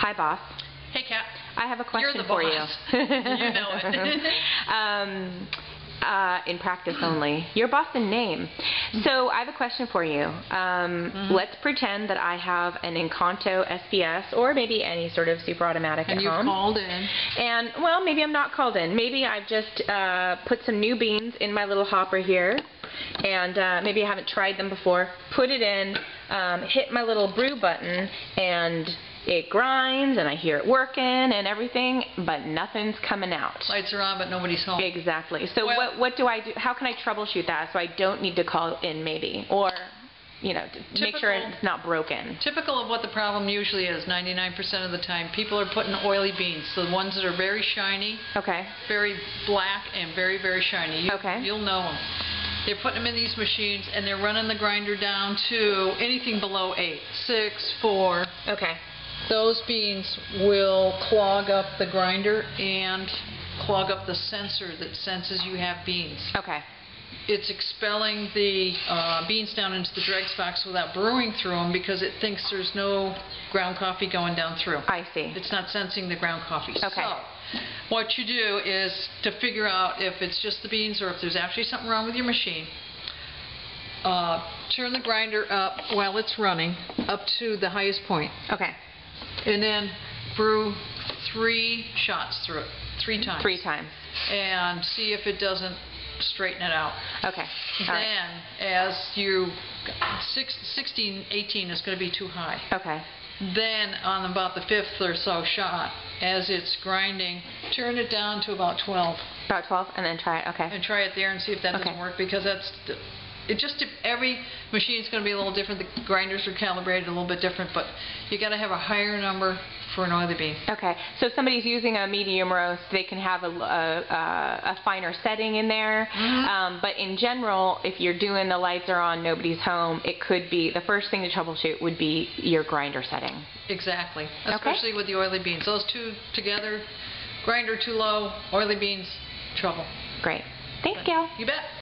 Hi, boss. Hey, Kat. I have a question You're the for boss. you. You know it. In practice only. Your boss in name. So I have a question for you. Let's pretend that I have an Encanto SPS or maybe any sort of Superautomatic at home. And you've called in. And, well, maybe I'm not called in. Maybe I've just put some new beans in my little hopper here. And maybe I haven't tried them before. Put it in, hit my little brew button, and it grinds, and I hear it working and everything, but nothing's coming out. Lights are on, but nobody's home. Exactly. So well, what do I do? How can I troubleshoot that so I don't need to call in maybe? Or, you know, to make sure it's not broken. Typical of what the problem usually is, 99% of the time, people are putting oily beans. The ones that are very shiny, very black and very, very shiny. You'll know them. They're putting them in these machines, and they're running the grinder down to anything below 8, 6, 4. Okay. Those beans will clog up the grinder and clog up the sensor that senses you have beans. Okay. It's expelling the beans down into the dregs box without brewing through them because it thinks there's no ground coffee going down through. I see. It's not sensing the ground coffee. Okay. So, what you do is to figure out if it's just the beans or if there's actually something wrong with your machine, turn the grinder up while it's running up to the highest point. Okay. And then brew 3 shots through it, 3 times. 3 times. And see if it doesn't straighten it out. Okay. Then, as you, 16, 18 is going to be too high. Okay. Then, on about the 5th or so shot, as it's grinding, turn it down to about 12. About 12, and then try it. Okay. And try it there and see if that doesn't work, because that's... every machine is going to be a little different. The grinders are calibrated a little bit different, but you got to have a higher number for an oily bean. Okay, so if somebody's using a medium roast, they can have a finer setting in there. But in general, if you're doing the lights are on, nobody's home, it could be the first thing to troubleshoot would be your grinder setting. Exactly, especially with the oily beans. Those two together, grinder too low, oily beans, trouble. Great. Thanks, Gail. You bet.